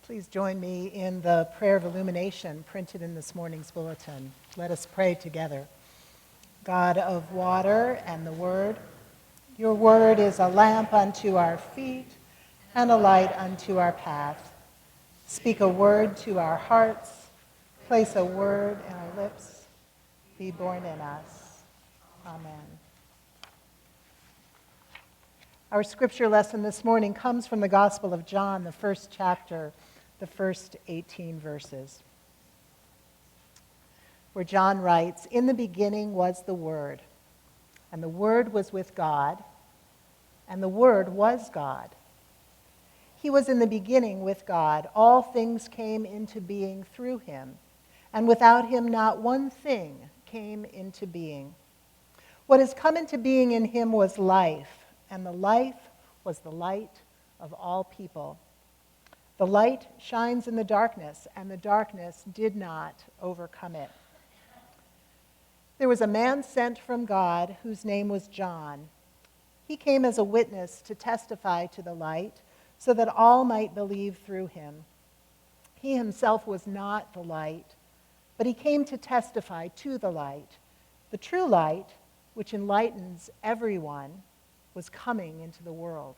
Please join me in the prayer of illumination printed in this morning's bulletin. Let us pray together. God of water and the Word, your word is a lamp unto our feet and a light unto our path. Speak a word to our hearts, place a word in our lips, be born in us. Amen. Our scripture lesson this morning comes from the Gospel of John, the first chapter, the first 18 verses, where John writes, "In the beginning was the Word, and the Word was with God, and the Word was God. He was in the beginning with God. All things came into being through him, and without him not one thing came into being. What has come into being in him was life, and the life was the light of all people. The light shines in the darkness, and the darkness did not overcome it. There was a man sent from God whose name was John. He came as a witness to testify to the light, so that all might believe through him. He himself was not the light, but he came to testify to the light. The true light, which enlightens everyone, was coming into the world.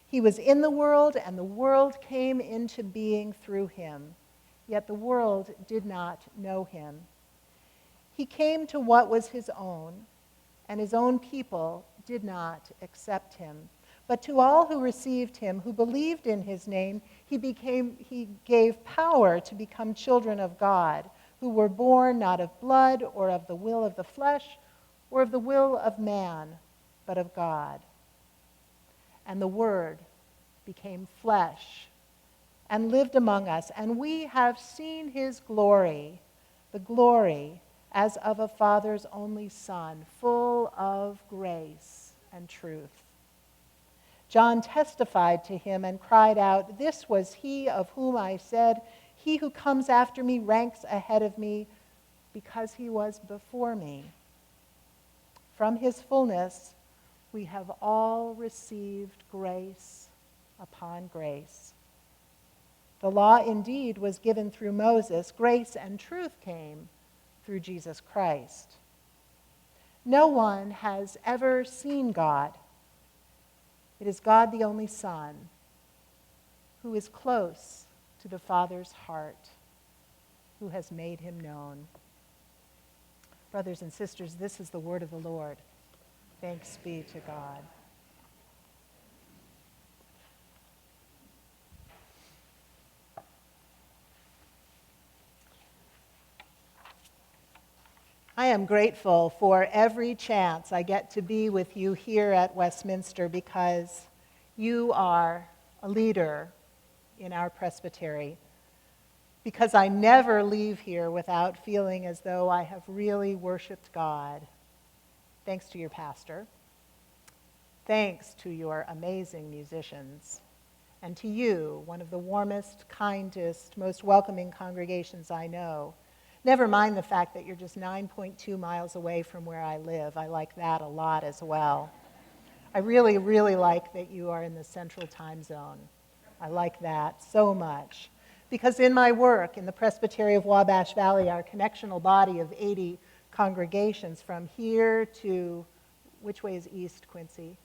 He was in the world, and the world came into being through him, yet the world did not know him. He came to what was his own, and his own people did not accept him. But to all who received him, who believed in his name, he gave power to become children of God, who were born not of blood or of the will of the flesh or of the will of man, but of God. And the Word became flesh and lived among us, and we have seen his glory, the glory as of a Father's only Son, full of grace and truth. John testified to him and cried out, 'This was he of whom I said, he who comes after me ranks ahead of me, because he was before me.' From his fullness we have all received grace upon grace. The law indeed was given through Moses. Grace and truth came through Jesus Christ. No one has ever seen God. It is God the only Son, who is close to the Father's heart, who has made him known." Brothers and sisters, this is the word of the Lord. Thanks be to God. I am grateful for every chance I get to be with you here at Westminster, because you are a leader in our presbytery, because I never leave here without feeling as though I have really worshiped God. Thanks to your pastor, thanks to your amazing musicians, and to you, one of the warmest, kindest, most welcoming congregations I know. Never mind the fact that you're just 9.2 miles away from where I live. I like that a lot as well. I really, really like that you are in the Central Time Zone. I like that so much. Because in my work in the Presbytery of Wabash Valley, our connectional body of 80 congregations from here to, which way is east, Quincy?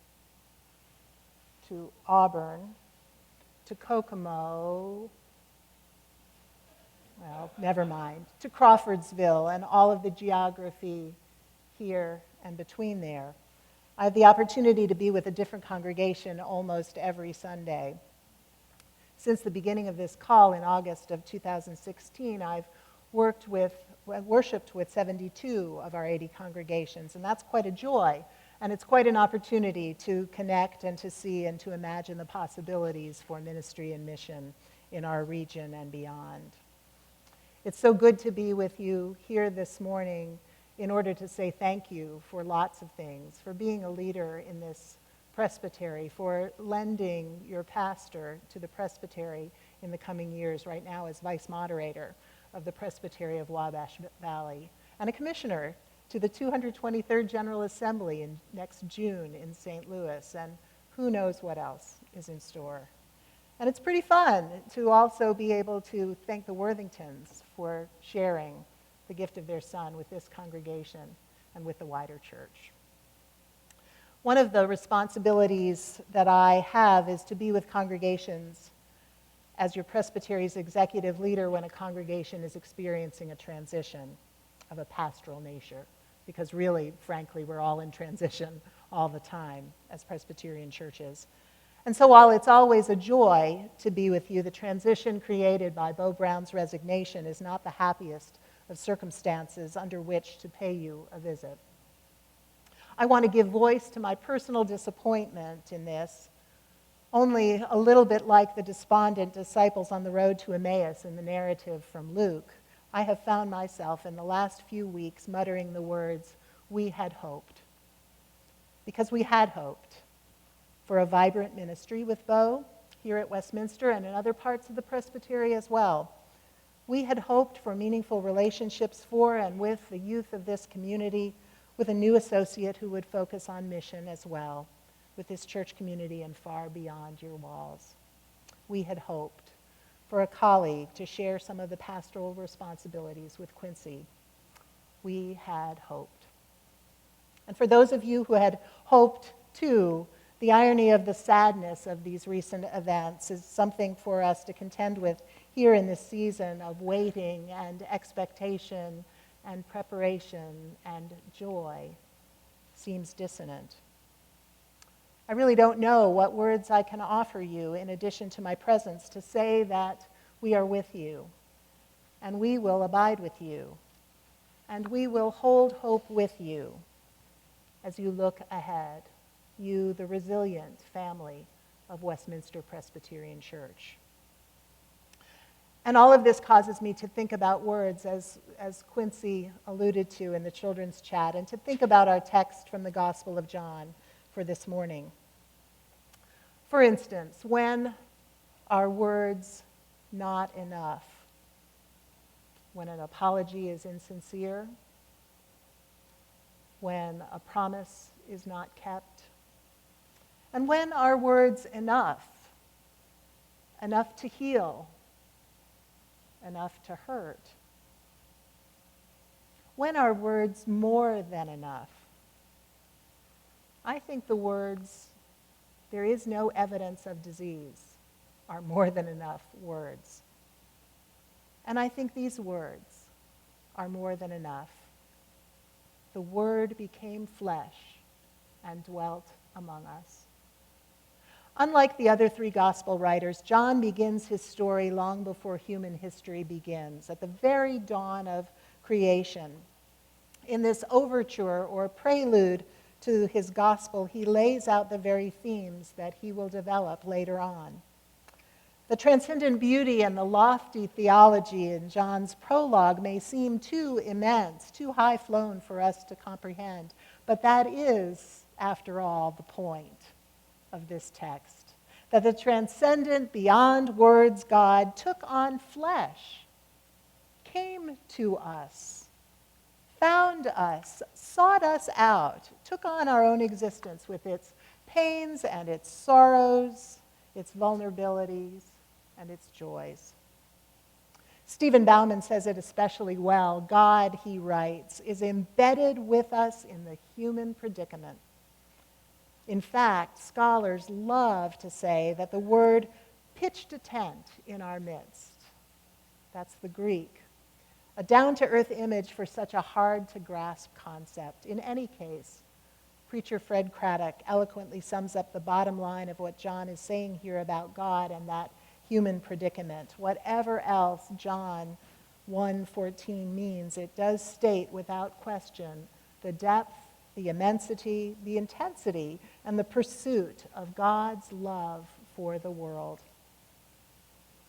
To Auburn, to Kokomo, well, never mind, to Crawfordsville and all of the geography here and between there. I have the opportunity to be with a different congregation almost every Sunday. Since the beginning of this call in August of 2016, I've worshiped with 72 of our 80 congregations, and that's quite a joy, and it's quite an opportunity to connect and to see and to imagine the possibilities for ministry and mission in our region and beyond. It's so good to be with you here this morning in order to say thank you for lots of things, for being a leader in this presbytery, for lending your pastor to the presbytery in the coming years, right now as vice moderator of the Presbytery of Wabash Valley, and a commissioner to the 223rd General Assembly next June in St. Louis, and who knows what else is in store. And it's pretty fun to also be able to thank the Worthingtons for sharing the gift of their son with this congregation and with the wider church. One of the responsibilities that I have is to be with congregations as your presbytery's executive leader when a congregation is experiencing a transition of a pastoral nature. Because really, frankly, we're all in transition all the time as Presbyterian churches. And so while it's always a joy to be with you, the transition created by Bo Brown's resignation is not the happiest of circumstances under which to pay you a visit. I want to give voice to my personal disappointment in this, only a little bit like the despondent disciples on the road to Emmaus in the narrative from Luke. I have found myself in the last few weeks muttering the words, "We had hoped." Because we had hoped for a vibrant ministry with Bo here at Westminster and in other parts of the presbytery as well. We had hoped for meaningful relationships for and with the youth of this community, with a new associate who would focus on mission as well, with this church community and far beyond your walls. We had hoped for a colleague to share some of the pastoral responsibilities with Quincy. We had hoped. And for those of you who had hoped too, the irony of the sadness of these recent events is something for us to contend with here in this season of waiting and expectation and preparation and joy seems dissonant. I really don't know what words I can offer you in addition to my presence to say that we are with you, and we will abide with you, and we will hold hope with you as you look ahead, you, the resilient family of Westminster Presbyterian Church. And all of this causes me to think about words, as Quincy alluded to in the children's chat, and to think about our text from the Gospel of John for this morning. For instance, when are words not enough? When an apology is insincere? When a promise is not kept? And when are words enough? Enough to heal? Enough to hurt? When are words more than enough? I think the words, "There is no evidence of disease," are more than enough words. And I think these words are more than enough. The Word became flesh and dwelt among us. Unlike the other three gospel writers, John begins his story long before human history begins, at the very dawn of creation. In this overture or prelude to his gospel, he lays out the very themes that he will develop later on. The transcendent beauty and the lofty theology in John's prologue may seem too immense, too high-flown for us to comprehend, but that is, after all, the point of this text, that the transcendent, beyond words God took on flesh, came to us, found us, sought us out, took on our own existence with its pains and its sorrows, its vulnerabilities and its joys. Stephen Bauman says it especially well. God, he writes, is embedded with us in the human predicament. In fact, scholars love to say that the word pitched a tent in our midst. That's the Greek. A down-to-earth image for such a hard-to-grasp concept. In any case, preacher Fred Craddock eloquently sums up the bottom line of what John is saying here about God and that human predicament. Whatever else John 1:14 means, it does state without question the depth, the immensity, the intensity, and the pursuit of God's love for the world.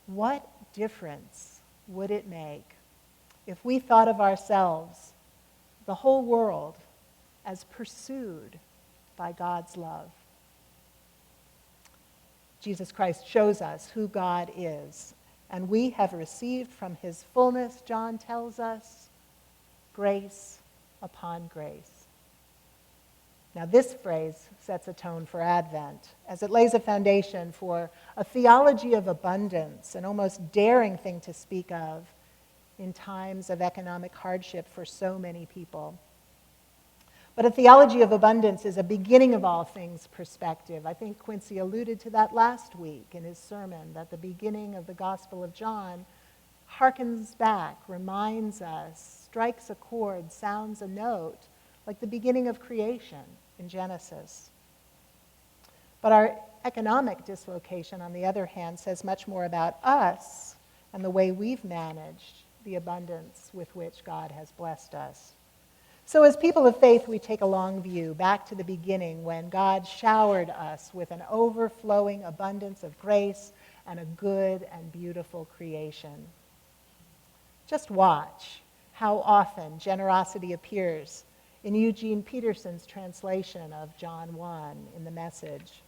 What difference would it make if we thought of ourselves, the whole world, as pursued by God's love? Jesus Christ shows us who God is, and we have received from his fullness, John tells us, grace upon grace. Now, this phrase sets a tone for Advent, as it lays a foundation for a theology of abundance, an almost daring thing to speak of in times of economic hardship for so many people. But a theology of abundance is a beginning of all things perspective. I think Quincy alluded to that last week in his sermon, that the beginning of the Gospel of John harkens back, reminds us, strikes a chord, sounds a note, like the beginning of creation in Genesis. But our economic dislocation, on the other hand, says much more about us and the way we've managed the abundance with which God has blessed us. So as people of faith, we take a long view back to the beginning when God showered us with an overflowing abundance of grace and a good and beautiful creation. Just watch how often generosity appears in Eugene Peterson's translation of John 1 in the Message.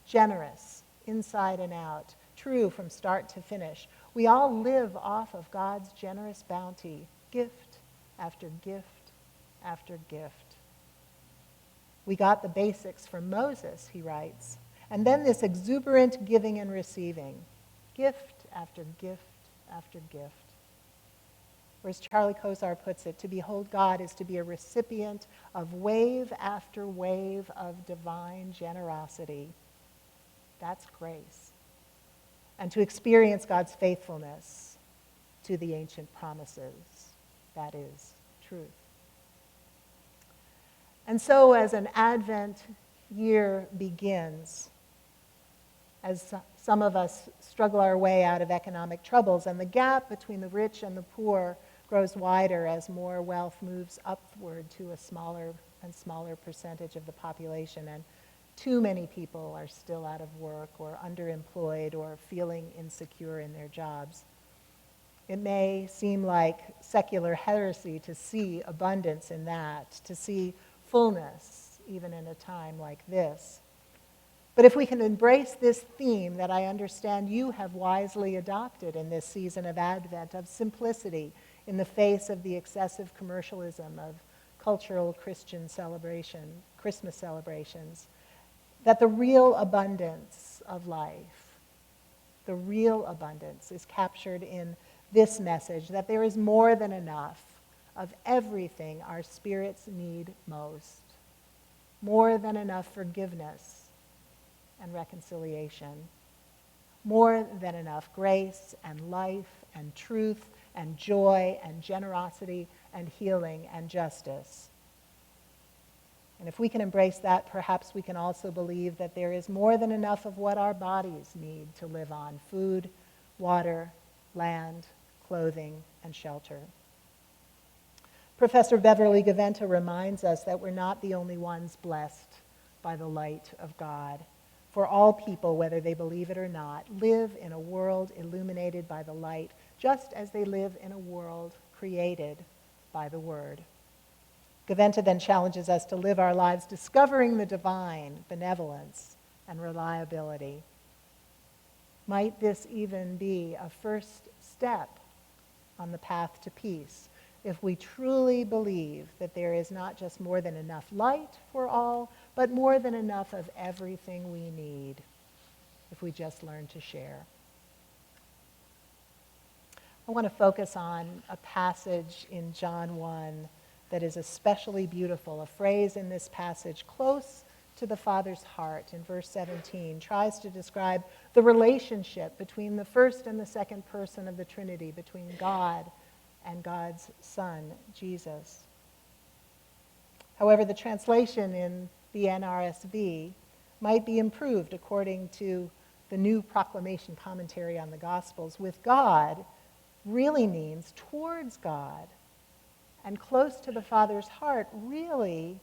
Generous, inside and out, true from start to finish. We all live off of God's generous bounty, gift after gift after gift. We got the basics from Moses, he writes, and then this exuberant giving and receiving, gift after gift after gift. Or as Charlie Kozar puts it, to behold God is to be a recipient of wave after wave of divine generosity. That's grace. And to experience God's faithfulness to the ancient promises. That is truth. And so as an Advent year begins, as some of us struggle our way out of economic troubles, and the gap between the rich and the poor grows wider as more wealth moves upward to a smaller and smaller percentage of the population, and too many people are still out of work or underemployed or feeling insecure in their jobs. It may seem like secular heresy to see abundance in that, to see fullness even in a time like this. But if we can embrace this theme that I understand you have wisely adopted in this season of Advent, of simplicity in the face of the excessive commercialism of cultural Christian celebration, Christmas celebrations, that the real abundance of life, the real abundance is captured in this message, that there is more than enough of everything our spirits need most, more than enough forgiveness and reconciliation, more than enough grace and life and truth and joy and generosity and healing and justice. And if we can embrace that, perhaps we can also believe that there is more than enough of what our bodies need to live on: food, water, land, clothing, and shelter. Professor Beverly Gaventa reminds us that we're not the only ones blessed by the light of God. For all people, whether they believe it or not, live in a world illuminated by the light, just as they live in a world created by the Word. Gaventa then challenges us to live our lives discovering the divine benevolence and reliability. Might this even be a first step on the path to peace, if we truly believe that there is not just more than enough light for all, but more than enough of everything we need, if we just learn to share. I want to focus on a passage in John 1 that is especially beautiful. A phrase in this passage close to the Father's heart in verse 17 tries to describe the relationship between the first and the second person of the Trinity, between God and God's Son, Jesus. However, the translation in the NRSV might be improved according to the New Proclamation Commentary on the Gospels. With God really means towards God, and close to the Father's heart really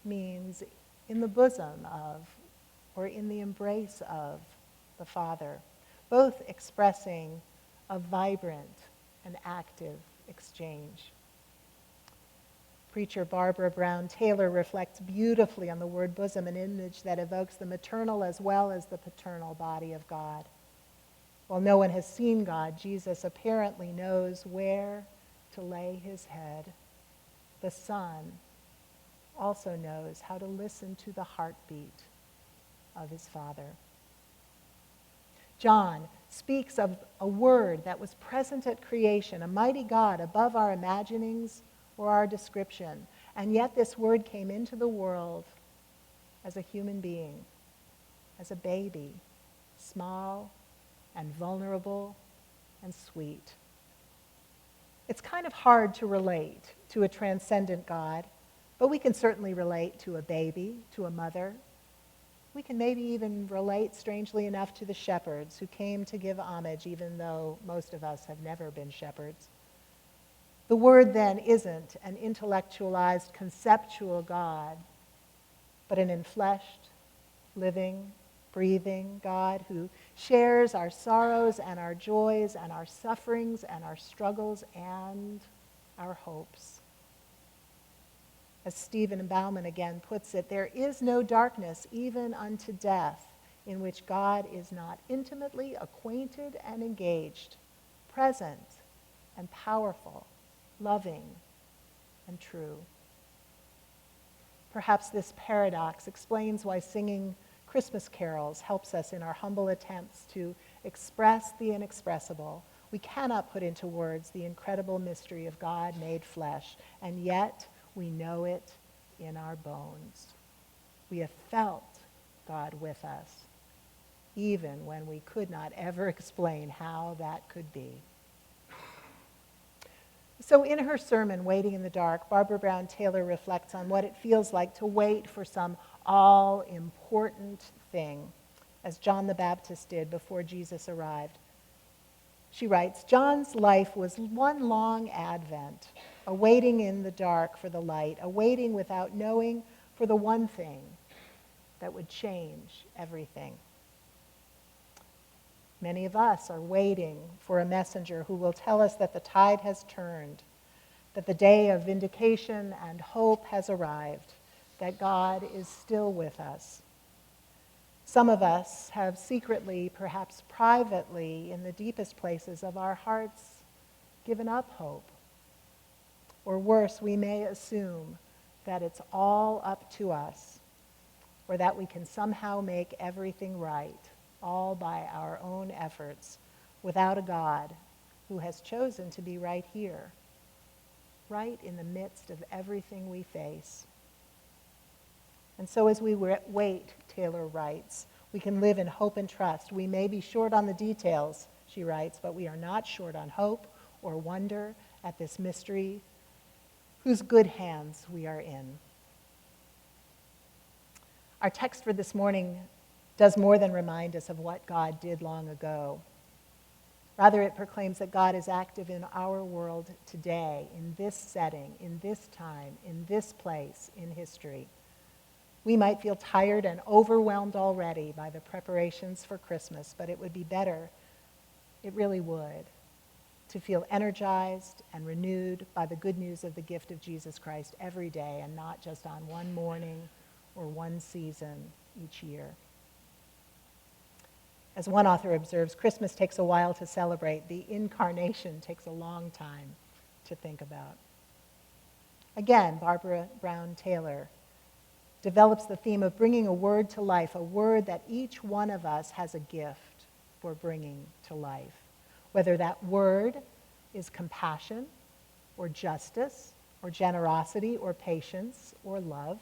means in the bosom of, or in the embrace of, the Father, both expressing a vibrant and active exchange. Preacher Barbara Brown Taylor reflects beautifully on the word bosom, an image that evokes the maternal as well as the paternal body of God. While no one has seen God, Jesus apparently knows where to lay his head. The Son, also knows how to listen to the heartbeat of his Father. John speaks of a word that was present at creation, a mighty God above our imaginings or our description. And yet this word came into the world as a human being, as a baby, small and vulnerable and sweet. It's kind of hard to relate to a transcendent God, but we can certainly relate to a baby, to a mother. We can maybe even relate, strangely enough, to the shepherds who came to give homage, even though most of us have never been shepherds. The Word then isn't an intellectualized, conceptual God, but an enfleshed, living, breathing God who shares our sorrows and our joys and our sufferings and our struggles and our hopes. As Stephen Bauman again puts it, there is no darkness, even unto death, in which God is not intimately acquainted and engaged, present and powerful, loving and true. Perhaps this paradox explains why singing Christmas carols helps us in our humble attempts to express the inexpressible. We cannot put into words the incredible mystery of God made flesh, and yet we know it in our bones. We have felt God with us, even when we could not ever explain how that could be. So in her sermon, Waiting in the Dark, Barbara Brown Taylor reflects on what it feels like to wait for some all-important thing, as John the Baptist did before Jesus arrived. She writes, John's life was one long advent, a waiting in the dark for the light, a waiting without knowing for the one thing that would change everything. Many of us are waiting for a messenger who will tell us that the tide has turned, that the day of vindication and hope has arrived, that God is still with us. Some of us have secretly, perhaps privately, in the deepest places of our hearts, given up hope. Or worse, we may assume that it's all up to us, or that we can somehow make everything right, all by our own efforts, without a God who has chosen to be right here, right in the midst of everything we face. And so as we wait, Taylor writes, we can live in hope and trust. We may be short on the details, she writes, but we are not short on hope or wonder at this mystery whose good hands we are in. Our text for this morning does more than remind us of what God did long ago. Rather, it proclaims that God is active in our world today, in this setting, in this time, in this place, in history. We might feel tired and overwhelmed already by the preparations for Christmas, but it would be better, it really would, to feel energized and renewed by the good news of the gift of Jesus Christ every day and not just on one morning or one season each year. As one author observes, Christmas takes a while to celebrate. The incarnation takes a long time to think about. Again, Barbara Brown Taylor develops the theme of bringing a word to life, a word that each one of us has a gift for bringing to life. Whether that word is compassion or justice or generosity or patience or love.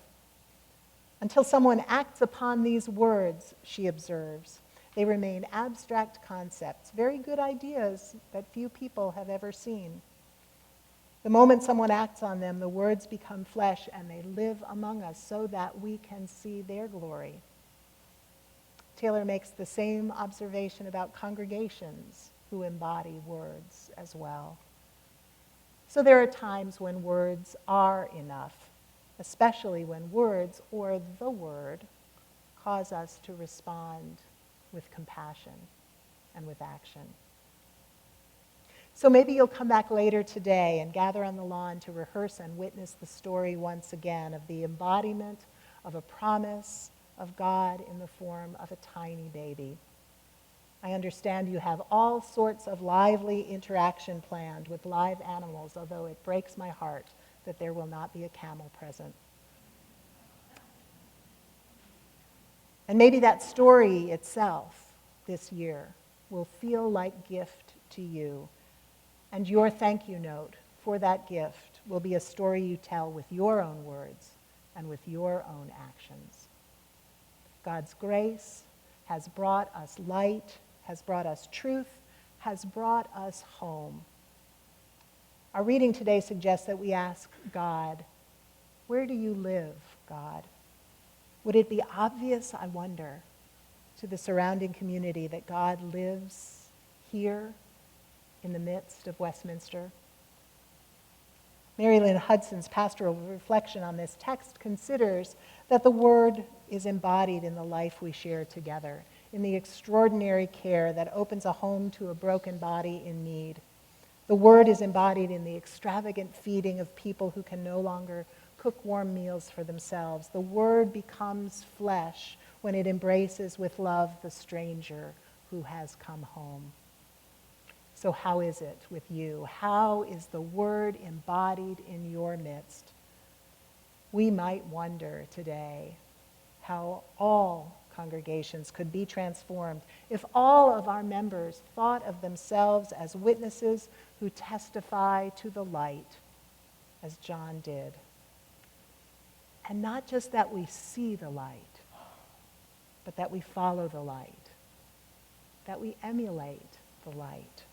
Until someone acts upon these words, she observes, they remain abstract concepts, very good ideas that few people have ever seen. The moment someone acts on them, the words become flesh and they live among us so that we can see their glory. Taylor makes the same observation about congregations who embody words as well. So there are times when words are enough, especially when words or the word cause us to respond with compassion and with action. So maybe you'll come back later today and gather on the lawn to rehearse and witness the story once again of the embodiment of a promise of God in the form of a tiny baby. I understand you have all sorts of lively interaction planned with live animals, although it breaks my heart that there will not be a camel present. And maybe that story itself this year will feel like gift to you. And your thank you note for that gift will be a story you tell with your own words and with your own actions. God's grace has brought us light, has brought us truth, has brought us home. Our reading today suggests that we ask God, where do you live, God? Would it be obvious, I wonder, to the surrounding community that God lives here in the midst of Westminster? Mary Lynn Hudson's pastoral reflection on this text considers that the Word is embodied in the life we share together, in the extraordinary care that opens a home to a broken body in need. The Word is embodied in the extravagant feeding of people who can no longer cook warm meals for themselves. The Word becomes flesh when it embraces with love the stranger who has come home. So how is it with you? How is the Word embodied in your midst? We might wonder today how all congregations could be transformed if all of our members thought of themselves as witnesses who testify to the light, as John did. And not just that we see the light, but that we follow the light, that we emulate the light.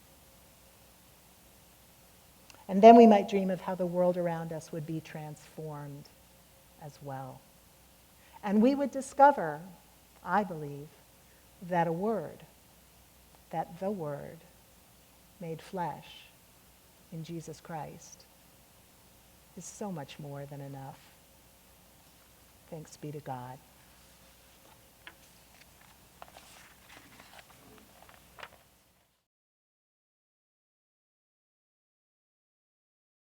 And then we might dream of how the world around us would be transformed as well. And we would discover, I believe, that that the Word made flesh in Jesus Christ is so much more than enough. Thanks be to God.